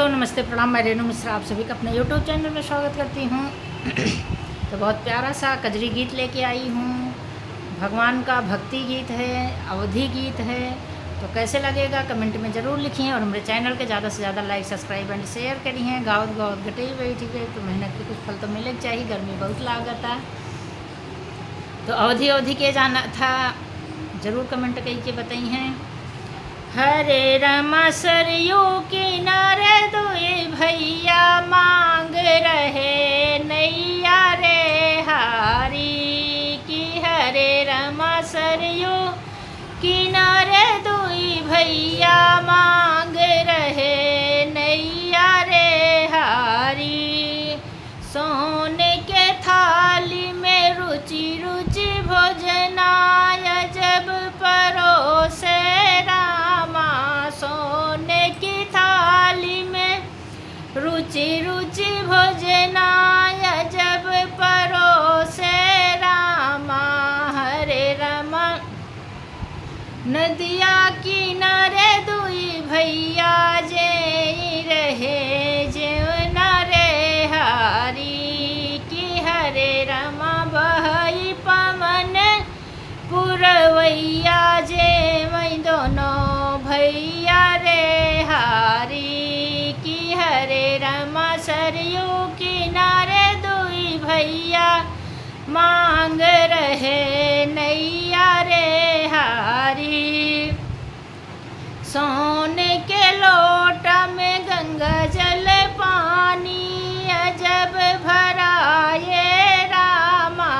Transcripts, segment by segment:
नमस्ते प्रणाम। मैं रेणु मिश्रा आप सभी का अपने यूट्यूब चैनल में स्वागत करती हूँ। तो बहुत प्यारा सा कजरी गीत लेके आई हूँ। भगवान का भक्ति गीत है, अवधि गीत है। तो कैसे लगेगा कमेंट में ज़रूर लिखिए और हमारे चैनल के ज़्यादा से ज़्यादा लाइक सब्सक्राइब एंड शेयर करिए। गाँव गाँव गटे बैठी गई तो मेहनत की कुछ फल तो मिले चाहिए, गर्मी बहुत लागत है। तो अवधि के जाना था, ज़रूर कमेंट करके बताई हैं। हरे रमा सरयू किनारे दुई भैया मांग रहे नैया रे हारी की। हरे रमा सरयू किनारे दुई भैया मांग रहे नैया रे हारी। सोने के थाली में रुचि रुचि भोजनाय जब परोसे रुचि रुचि भोजनाय जब परोसे रामा। हरे रमा नदिया किनारे दुई भैया जे रहे जेवना रे हारी की। हरे रमा बहई पवन पुरवैया जे वही दोनों भैया रे हारी। हरे रमा सरयू किनारे दुई भैया मांग रहे नैया रे हारी। सोने के लोटा में गंगा जल पानी जब भराए रामा।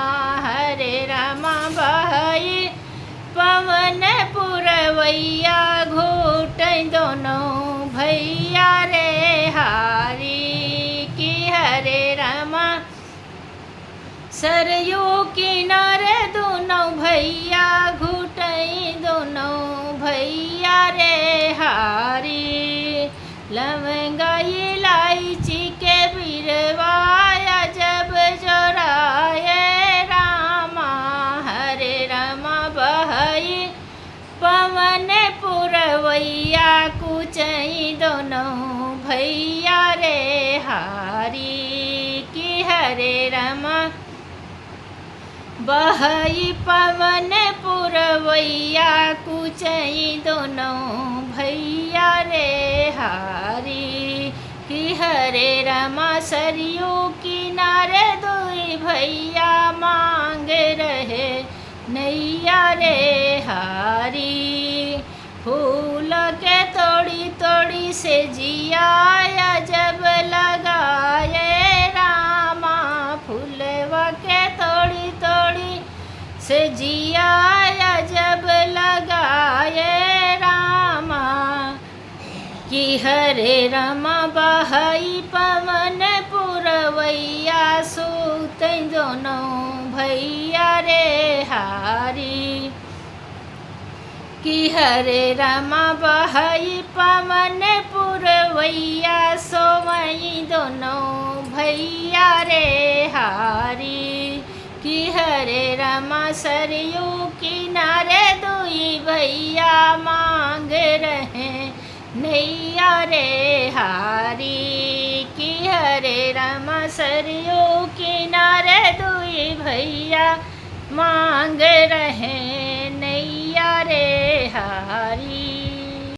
हरे रमा बहई पवन पुरवैया घूट दोनों भैया रे हारी की। हरे रमा सरयू किनारे दोनों भैया घुटई दोनों भैया रे हारी। लवंगा इलायची के बिरवाया जब जोराए रामा। हरे रमा बहई पवन पुरवैया कुचई दोनों भैया रे हारी की। हरे रमा बहई पवन पुरवैया कुचई दोनों भैया रे हारी की। हरे रमा सरयू किनारे दुई भैया मांग रहे नैया रे हारी। फूल के तोड़ी तोड़ी से जिया जब लगाए रामा। फूलवा के तोड़ी तोड़ी से जिया जब लगाए रामा कि। हरे रमा बहई पवन पुरवैया सूत दोनों भैया रे हारी कि। हरे रमा बहई पवन पुरवैया सोवई दोनों भैया रे हारी कि। हरे रमा सरयू किनारे दुई भैया मांग रहे नैया रे हारी कि। हरे रमा सरयू किनारे दुई भैया मांग रहे नैया रे हारी।